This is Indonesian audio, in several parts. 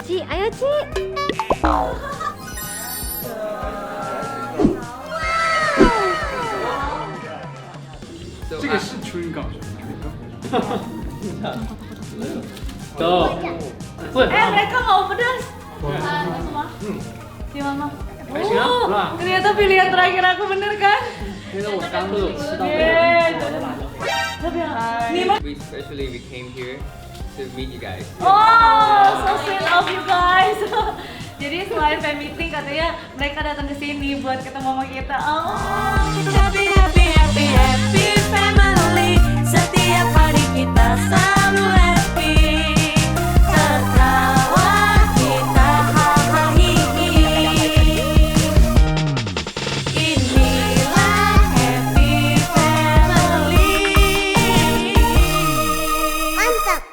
Ci, ayo Ci. 这个是春稿，走，不， mereka mau pedas. Semua? Si Mama. Oh, ternyata pilihan terakhir aku bener kan? 那个我刚都有吃到。 We especially we came here to meet you guys. Oh, so sweet of you guys. Jadi selain fan meeting katanya mereka datang ke sini buat ketemu sama kita. Oh. Happy happy happy happy family. Setiap hari kita selalu happy. Tertawa kita hahaha hihi. Inilah happy family. Mantap.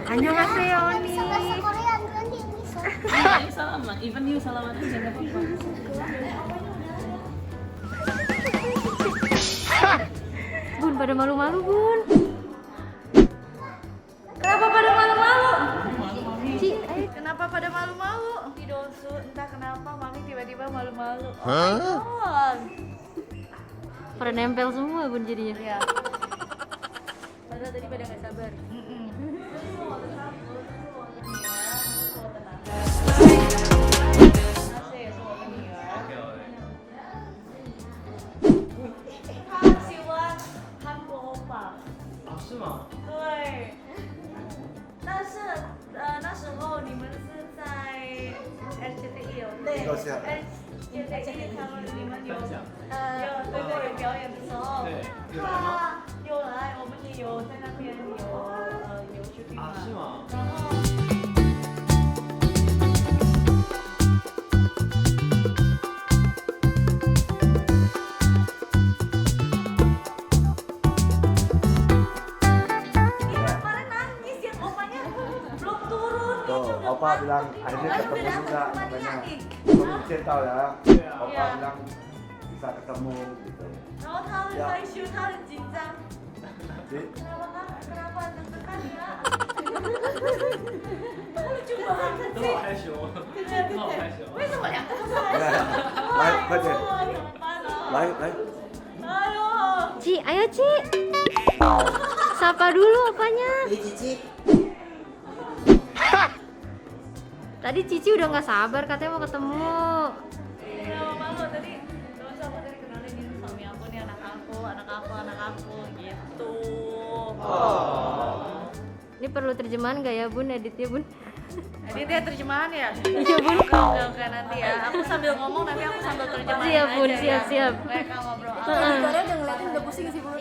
Annyeonghaseyo nih. Salaman, even you salaman aja nggak apa-apa. Bun, pada malu-malu Bun. Kenapa pada malu-malu? Ci, ayo. Kenapa pada malu-malu? Di Onsu, entah kenapa Mami tiba-tiba malu-malu. Oh my god. Pada nempel semua Bun jadinya. Ya. Padahal tadi pada nggak sabar. RCTI 他们你们有对对有表演的时候，他有来，我们也有在那边有shooting嘛。是吗？然后。 Oppa bilang akhirnya ketemu juga namanya krucil tahu ya. Oppa bilang bisa ketemu gitu. 然后他很害羞，他很紧张。Kenapa deg-degan ya? Lucu banget sih. 都好害羞，都好害羞。为什么两个都是害羞？快点，来。 Ayo. Ci, ayo Ci. Sapa dulu opanya. Cici. Tadi Cici udah nggak sabar katanya mau ketemu. Iya, malu tadi. Terus aku tadi kenalin ini suami aku nih, anak aku gitu. Ini perlu terjemahan nggak ya Bun, editnya Bun? Editnya terjemahan ya? Iya Bun. Oke, nanti ya. Aku sambil ngomong nanti aku sambil terjemahin Siap Bun, aja ya. siap. Mereka ngobrol. Editornya udah ngeliatin udah pusing sih Bun.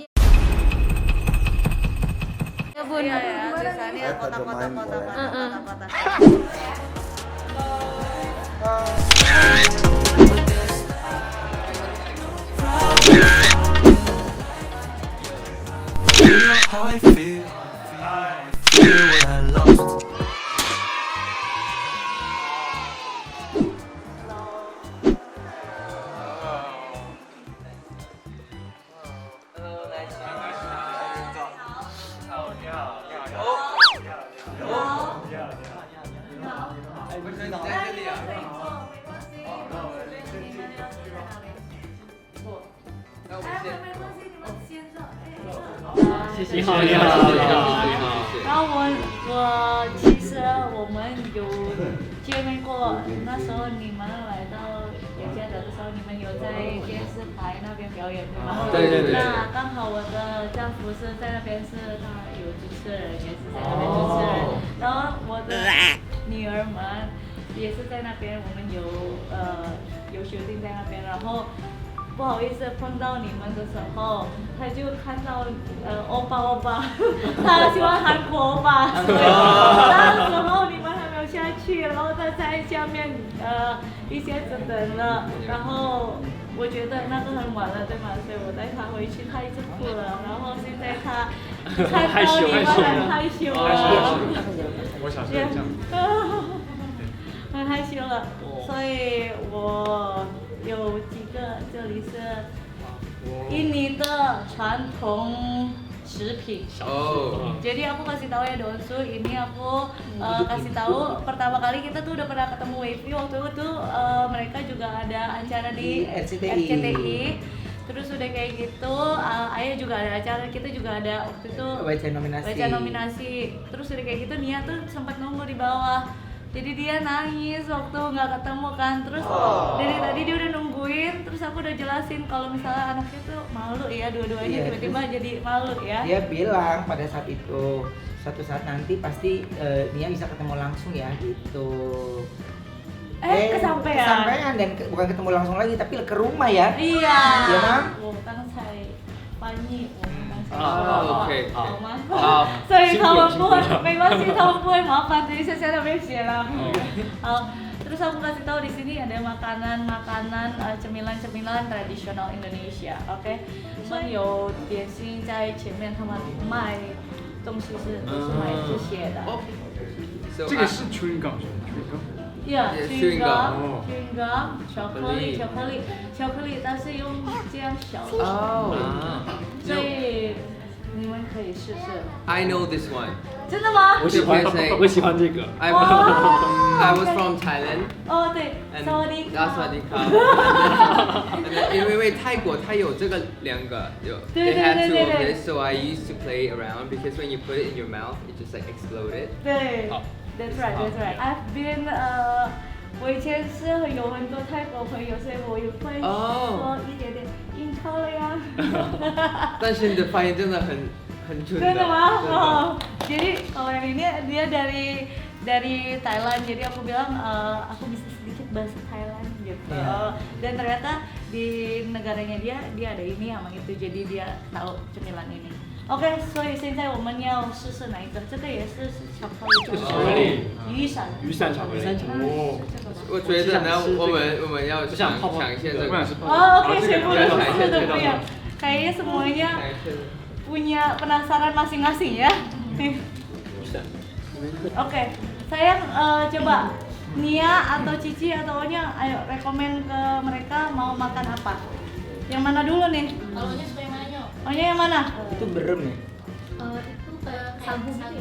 Ya Bun. Iya ya, tulisannya kota-kota. How I feel when I lost. Cici 你好，你好，你好，你好。然后我其实我们有见面过，那时候你们来到雅加达的时候，你们有在电视台那边表演对吗？对。那刚好我的丈夫是在那边是他有主持人，也是在那边主持人，然后我的女儿们也是在那边，我们有shooting在那边，然后。 不好意思，碰到你们的时候，他就看到欧巴欧巴，他喜欢韩国欧巴，所以那时候你们还没有下去，然后他在下面一下子等了，然后我觉得那个很晚了，对吗？所以我带他回去，他一直哭了，然后现在他看到你们很害羞了。我小时候也这样。很害羞了，所以我有几个，这里是印尼的传统食品. Jadi aku kasih tahu ya Onsu, ini aku kasih tahu pertama kali kita tuh udah pernah ketemu WayV waktu itu mereka juga ada acara di RCTI. Terus udah kayak gitu, Ayah juga ada acara, kita juga ada waktu itu baca nominasi. Terus udah kayak gitu Nia tuh sempat nunggu di bawah. Jadi dia nangis waktu nggak ketemu kan. Terus dari tadi dia udah nungguin. Terus aku udah jelasin kalau misalnya anaknya tuh malu ya, dua-duanya tiba-tiba jadi malu ya. Dia bilang pada saat itu suatu saat nanti pasti Nia bisa ketemu langsung ya gitu. Kesampean dan bukan ketemu langsung lagi tapi ke rumah ya. Iya. Iya Mam? 我刚才翻译，我们刚才OK，好吗？好，所以他们不会，没关系，他们不会麻烦，等一下在那边写了。好。Terus aku kasih tahu di sini ada makanan-makanan cemilan-cemilan tradisional Indonesia, OK？ 我们有点心在前面，他们卖东西都是卖这些的。这个是 chewing gum， Yeah, chewing gum. gum, 巧克力，但是用这样小的，所以你们可以试试。 I know this one. 真的吗？我喜欢这个。I was from Thailand. 哦对，萨瓦迪卡。萨瓦迪卡。因为泰国它有这个两个，有 对 they had two 对 of 对 this, so I used to play around because when you put it in your mouth, it just like exploded. 对，That's right. I've been 我以前是有很多泰国朋友，所以我也会说一点点英超了呀。但是你的发音真的很准的。真的吗？Jadi kalau yang ini dia dari Thailand, jadi aku bilang aku bisa sedikit bahasa Thailand gitu. Dan ternyata di negaranya dia ada ini sama itu, jadi dia tahu cemilan ini. OK， 所以现在我们要试试哪一个？这个也是巧克力。这个是巧克力。雨伞巧克力。哦。我觉得呢，我们要想一下这个。Oke， 全部都不一样。Kayaknya semuanya punya penasaran masing-masing ya. Oke, sayang coba Nia atau Cici atau Onya, ayo rekomen ke mereka mau makan apa? Yang mana dulu nih? Kalau Onya suka yang mana Nyo? Onya yang mana? Itu berem ya? Itu kayak sagu.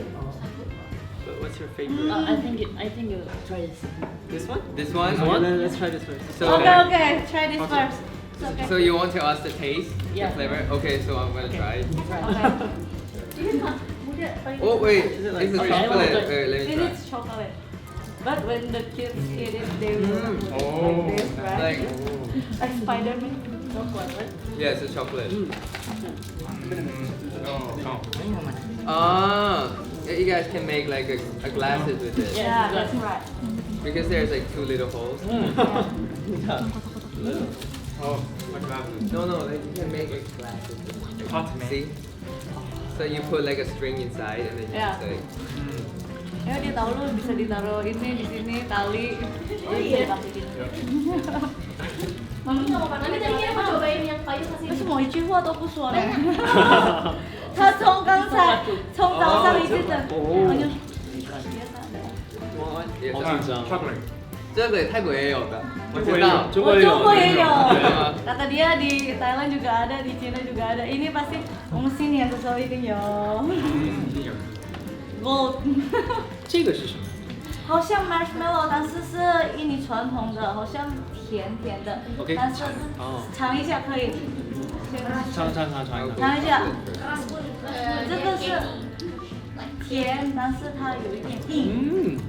What's your favorite? I think you try this. This one? This one? Let's try this first. Okay, try this first. Okay. So you want to us the taste, Yeah. the flavor? Okay, so I'm gonna try it. Okay. Oh wait, this is chocolate. Wait, let me This try. is chocolate. But when the kids eat it, they will like this, right? Like Spider-Man. Chocolate, right? Yeah, it's a chocolate. You guys can make like a glasses with it. Yeah, that's right. Because there's like 2 little holes. Oh, my glasses. No, like you can make like glasses. See? So you put like a string inside and then you Yeah. just like. Ya dia tahu lu bisa ditaruh ini di sini tali. Oh iya. Mami nggak mau makan. Mami tadinya mau cobain yang kayu kasih. 这是某一句话都不说了。他从刚才从早上一直等，我就 好紧张。chocolate。这个泰国也有的，我知我道。中国也有。对吗？ Kata dia di Thailand juga ada, di Cina juga ada. Ini pasti sini yang sesuai ini yo. Gold. 这个是什么？好像 marshmallow， 但是是印尼传统的，好像甜甜的。 OK， 但是尝一下可以。尝一下。尝一下。这个是甜，但是它有一点硬。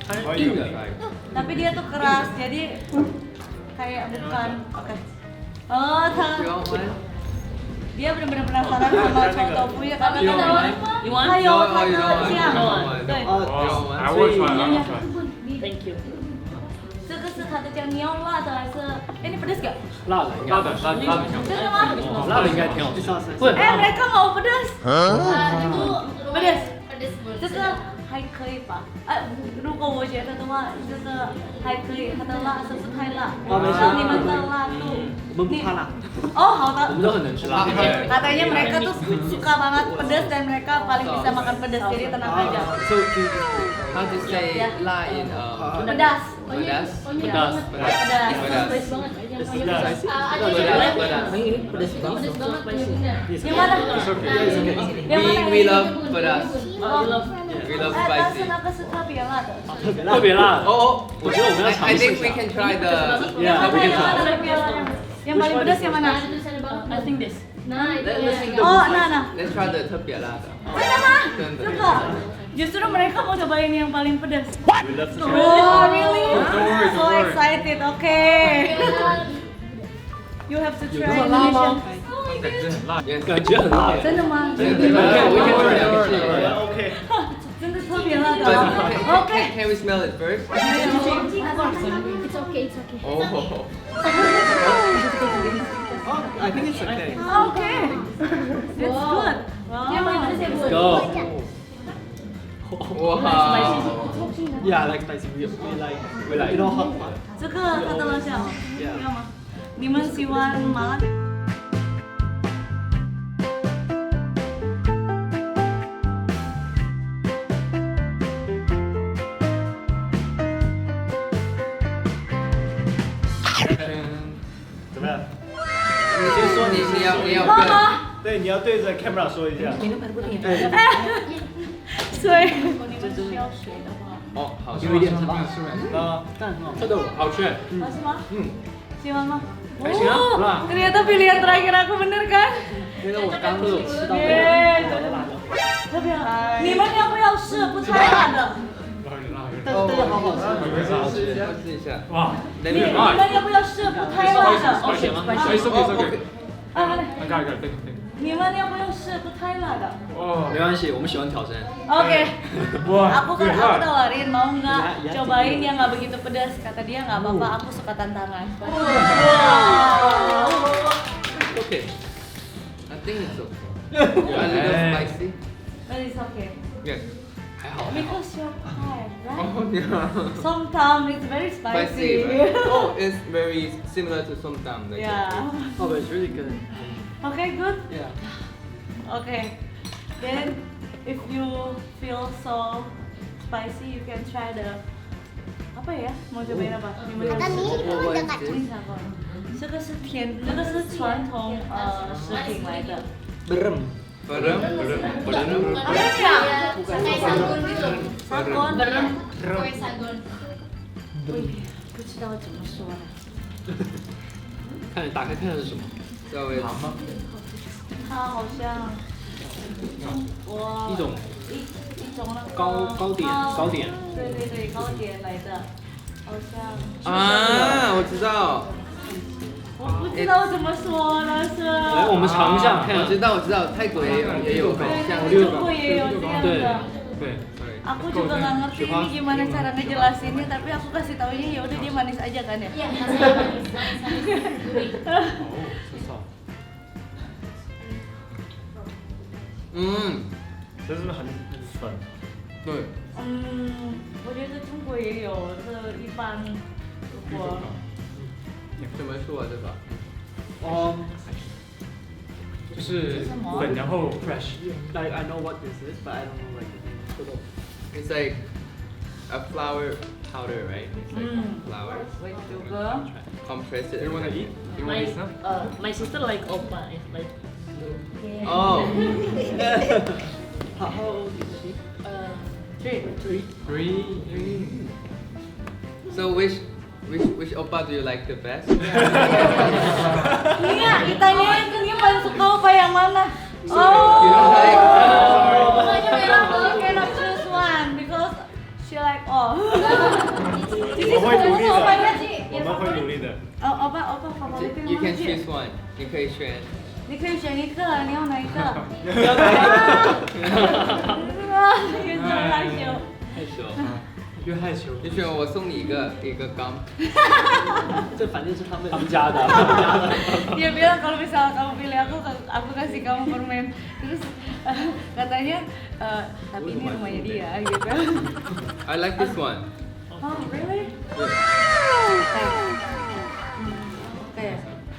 它是硬的。 Tapi dia tuh keras, jadi kayak bukan. Oke. Oh, dia benar-benar penasaran sama chow tofu ya karena kan ayo siang. I will try. Thank you. 这个是它的酱，你要辣的还是？哎，你pedas gak？ 辣的，应该。真的吗？辣的应该挺好吃。哎，mereka mau pedas? Itu Pedas. pedas. 这个还可以吧。如果我觉得的话，这个还可以，它的辣是不太辣，然后你们的辣度，我们不怕辣。哦，好的。我们都很能吃辣。 Katanya mereka tuh suka banget pedas dan mereka paling bisa makan pedas, jadi tenang aja. How to say la in Pedas. pedas? Pedas. Pedas. Ini pedas banget. Yang mana? Yang mana? We love pedas. Oh, We love 但 spicy. 是那个是特别辣的。特别辣。 Oh, 我觉得我们要 I 尝试 think 一 we 下。 can try the. Yeah, we can Yang mana try. lebih enak? Yang paling pedas yang mana? I think this. Oh, nah. Let's try the 特别辣的。 Benar? Suka. Justru mereka mau cobain yang paling pedas. We love to try. Oh, really? Don't worry, So don't worry. excited. Okay. You have to 有 try 那么辣吗 Indonesian.？感觉很辣， Yes. 感觉很辣。真的吗？真的吗 We can try. We can try. OK。真的特别辣的 But 哦。 can we smell it first? It's okay, it's okay. Oh. I think it's okay. Okay. That's good. Wow. Go. Wow. Yeah, like spicy. We like. You know hot one. 这个它的辣酱要吗？你们喜欢麻辣？ 怎么样？你先说你要辣跟。吗？对，你要对着 camera 说一下。 Minum air putih. 水。如果你们需要水的话，哦，好，有一点什么？但这个好吃。好吃吗？喜欢吗？还行啊，不辣。 Ternyata pilihan terakhir aku bener kan? 因为我刚刚有吃到那耶个辣的。特别好。你们要不要试不太辣的？但是这个好好吃。我试一下。哇，你你们要不要试不太辣的？快点吗？快速快速。啊，好嘞。对。你们要不要试不太辣的哦，没关系，我们喜欢挑战。 ？Oke. Wah, Aku tawarin mau nggak cobain yang nggak begitu pedas. Kata dia nggak apa-apa. Aku suka tantangan. Okay. I think it's okay. A little spicy. But it's okay. Yes. 还好。 Because you're Thai, right? Oh yeah. Sometimes it's very Spicy. spicy. Right? Oh, it's very similar to somtam. Like Yeah. Oh, but it's really good. Okay, good. Yeah. Okay. Then if you feel so spicy, you can try the apa ya? Mau cobain apa? Ini 这个是甜，这个是传统食品来的。 Berem. Berem. Apa ya? Sagun gitu. Sagon. Kue sagun. 不知道怎么说呢。看，打开看看是什么？ So it's 它好像一种一种那个糕点。对，糕点来的，好像。啊，我知道。我不知道怎么说了是。来，我们尝一下，看。我知道，泰国也有很像对，中国也有这样的。对。 Aku juga nggak ngerti ini gimana cara ngejelasinnya, tapi aku kasih taunya ya udah dia manis aja kan ya. Iya, rasanya manis. 这是不是很粉？对。我觉得中国也有，这一般如果怎么说这个？就是粉，然后 fresh。 Like I know what this is, but I don't know like. It's like a flour powder, right? It's like flour. like sugar. Compress it. You wanna eat? You wanna eat some? My sister like Oppa. It's like Oh. How old is she? 3. So which oppa do you like the best? Iya, ditanyain dia paling suka apa yang mana? You don't like? You cannot choose one because she like all. 我会努力的，我们会努力的。 Apa favoritin You can mana sih? choose one. 你可以选。你可以选一个，你要哪一个？害羞。You 害羞。你选我送你一个gum。这反正是他们家的。Dia bilang kalau misalnya kamu pilih aku kasih kamu permen. Terus katanya tapi ini rumahnya dia gitu. I like this one. Oh really? Okay.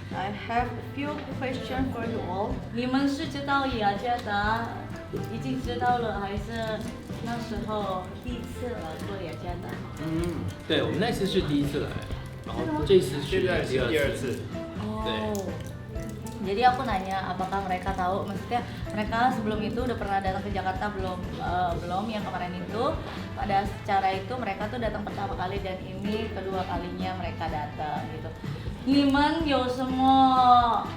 I have a few questions for you all. 你们是知道雅加达已经知道了，还是那时候第一次来过雅加达？对，我们那次是第一次来，然后这次是第二次。对。 Jadi aku nanya apakah mereka tahu, maksudnya mereka sebelum itu udah pernah datang ke Jakarta belum yang kemarin itu. Pada secara itu mereka tuh datang pertama kali dan ini kedua kalinya mereka datang gitu. 你们有什么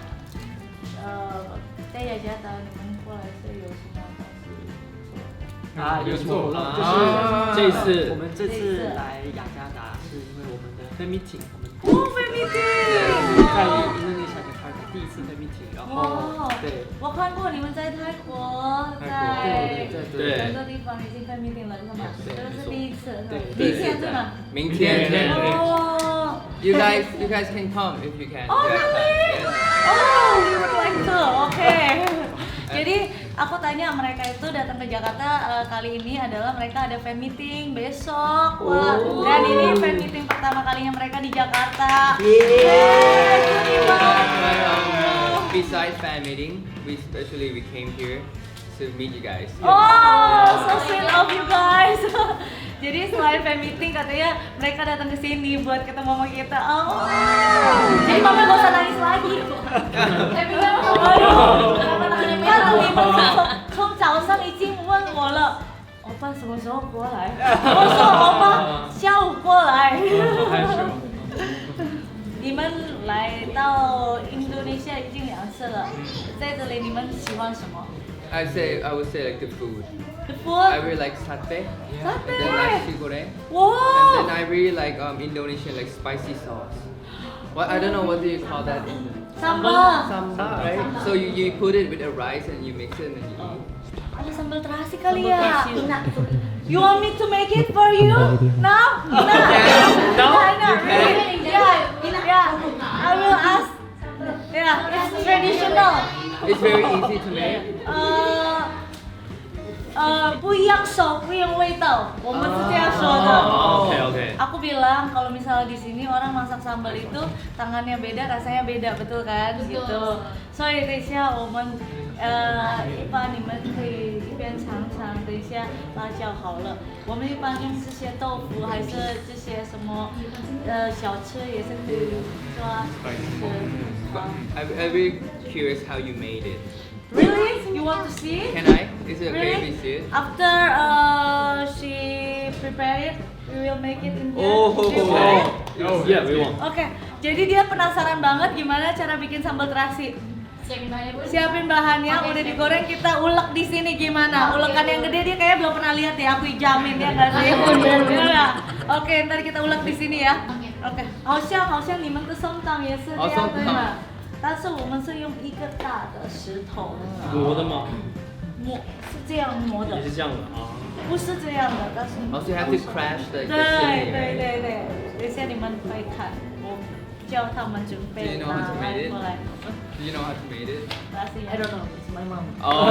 在雅加达你们过来是有什么东西？有什么？就是我们这次来雅加达是因为我们的 fan meeting， 哦 fan meeting， 在印度尼西亚的第一次 fan meeting， 然后对，我看过你们在泰国，在很多地方已经 fan meeting 了，是吗？这是第一次，明天对吗？明天。哦。 You guys can come if you can. Oh really? Oh, you would like to? Oke. Jadi aku tanya mereka itu datang ke Jakarta kali ini adalah mereka ada fan meeting besok. Wah, dan ini fan meeting pertama kalinya mereka di Jakarta. Besides fan meeting, we came here to meet you guys. Oh, so sweet of you guys. Jadi selain fan meeting katanya mereka datang ke sini buat ketemu sama kita. Oh. Jadi mama gak usah nangis lagi. Tapi kan你们从早上已经问我了，欧巴什么时候过来？我说欧巴下午过来。你们来到印度尼西亚已经2次了，在这里你们喜欢什么？ I would say like the food. The I food. really like satay. Satay. And then nasi goreng. Wow. And then I really like Indonesian like spicy sauce. What I don't know what do you call that in Sambal. Sambal, right? So you put it with a rice and you mix it and then you eat. Ada sambal terasi kali ya. You want me to make it for you? No? No? Really? Yeah. I will ask. Yeah, it's traditional. It's very easy to make. 不一样手，不一样味道，我们是这样说的。OK。 Aku bilang kalau misalnya di sini orang masak sambal itu tangannya beda, rasanya beda, betul kan? Gitu. 所以等一下我们一般你们可以一边尝尝，等一下辣椒好了。我们一般用这些豆腐还是这些什么小吃也是可以抓吃。 I'm very curious how you made it. Really? You want to see? Can I? Is it okay if Really? we see it? After she prepare it, we will make it in here. Oh. Do you want it? Yeah, we want. Oke, jadi dia penasaran banget gimana cara bikin sambal terasi. Siapin bahannya, udah digoreng, kita ulek di sini gimana? Ulekan yang gede dia kayaknya belum pernah lihat ya, aku jamin ya nggak sih? Iya. Oke, ntar kita ulek di sini ya. Oke. 好像你们的松汤也是这样对吗？但是我们是用一个大的石头磨的吗？磨，是这样磨的也，是这样的啊。不是这样的，但是 Also you have to crash the 对 chili, 对 right? 对对，等一下你们会看，我叫他们准 Do 备 you know how 拿 to 来 make it? 过来。 Do you know how to make it? I don't know, it's my mom. Oh.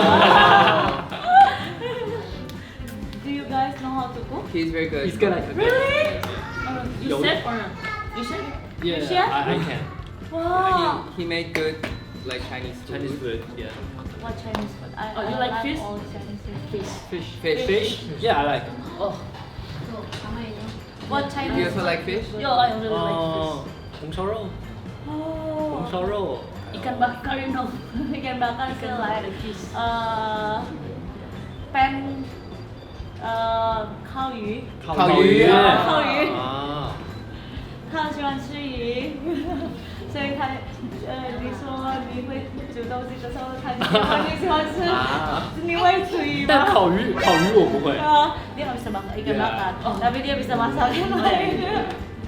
Do you guys know how to cook? He's very good. He's good at cooking. Really? You said or not? You said? Yeah, Chef? I can. Wow. He made good like Chinese Chinese food. Yeah. What Chinese food? Oh, you like fish? All Chinese food. Fish. Fish. Yeah, I like. Oh. What You Chinese also like fish? Yo, I really like fish. 红烧肉， Oh. 红烧肉。 Ikan bakar, you know. Ikan bakar is like fish. pan 烤鱼。烤鱼啊。烤鱼。啊。他喜欢吃鱼，所以他你说你会煮东西的时候，他就问你喜欢吃，你会吃鱼吗？但烤鱼我不会。 Dia nggak bisa makan ikan bakar, tapi dia bisa masak yang lain.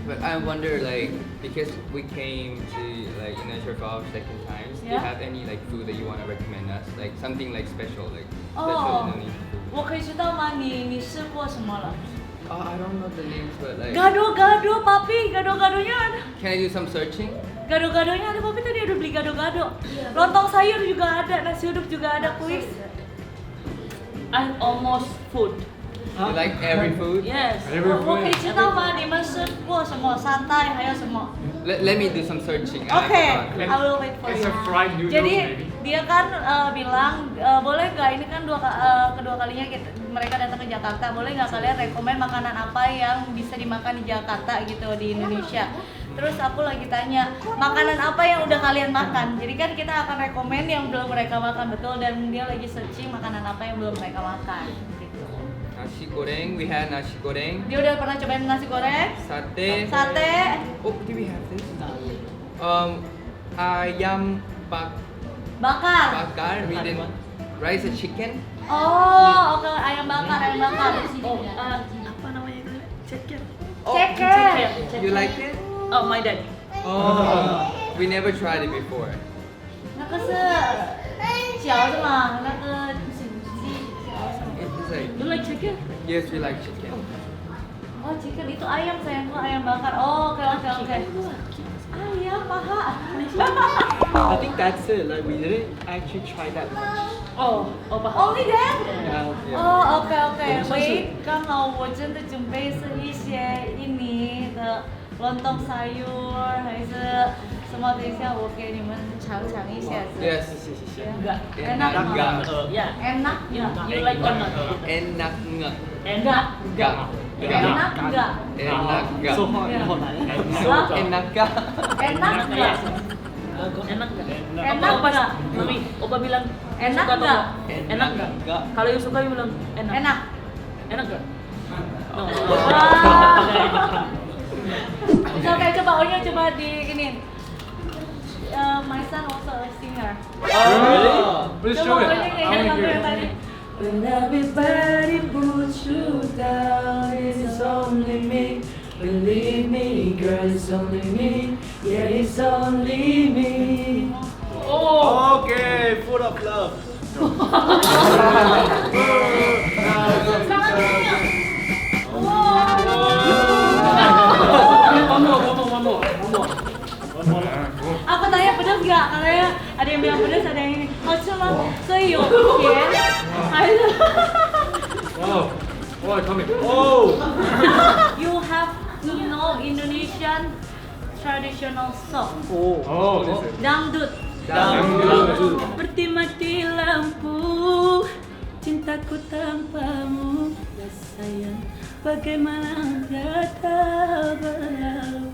But I wonder like because we came to like Indonesia for our second times, do you Yeah. have any like food that you want to recommend us? Like something like special, like Oh. special Indonesian food? 我可以知道吗？你试过什么了？ Oh, I don't know the names, but like. Gado-gado, papi. Gado-gadonya ada. Can I do some searching? Gado-gadonya ada, papi tadi udah beli gado-gado. Lontong sayur juga ada, nasi uduk juga ada, please. I'm almost food. You like every food? Yes. 我可以知道吗？你们吃过什么山菜还有什么 Let me do some searching.？Okay, I will wait for It's you. a fried noodles Jadi maybe. dia kan bilang boleh nggak ini kan kedua kalinya mereka datang ke Jakarta, boleh nggak kalian rekomen makanan apa yang bisa dimakan di Jakarta gitu di Indonesia? Terus aku lagi tanya makanan apa yang udah kalian makan. Jadi kan kita akan rekomen yang belum mereka makan betul dan dia lagi searching makanan apa yang belum mereka makan. Gitu. Nasi goreng, we had nasi goreng. Dia udah pernah cobain nasi goreng, Sate. sate, Oh, do we have this? Ayam bakar. bakar. We did rice and chicken. Oh, oke ayam bakar, ayam bakar. Oh, apa namanya itu? Ceker. Ceker. You like it? Oh, my dad. Oh, we never tried it before. 那个是饺子嘛，那个 It's like, You like chicken? yes, we like chicken. oh chicken itu ayam sayangku, ayam bakar. Oh, oke. Ayam paha. I think that's it. Like we didn't actually try that much. Oh, Oppa. Only that? Yeah. Oh, oke. Wait, 刚好我真的准备是一些印尼的lontong sayur，还是什么？等一下我给你们尝一下子。 Yes. Enggak. Enak Enggak. Ya. Enak? Ya. You like or not? Enak nggak? Enak. Nggak. Enak enggak? Enak nggak? So hard. Yeah. So enak nggak? Enak enggak? Enak nggak? Enak enggak? Mami, Oppa bilang Enak suka atau nggak? Enak nggak? nggak? Kalau yang suka you bilang enak. Enak. Enak nggak? No. Wah. Oke, coba Onyo coba di ini. My son also a singer. Oh, really? Let's show Coba it. Onyo I nyanyi want to lagu hear yang it. tadi. When everybody puts you down, it's only me. Believe me, girl, it's only me. Yeah, it's only me. Okay, full of love. One more. Aku tanya pedas nggak? Katanya ada yang bilang pedas, ada yang ini. Oh cuma, so you okay? Wow. Oh, coming. Oh. You have to know Indonesian traditional song. Oh, this is. Dangdut. Seperti mati lampu, cintaku tanpamu, ya sayang, bagaimana kata berlalu.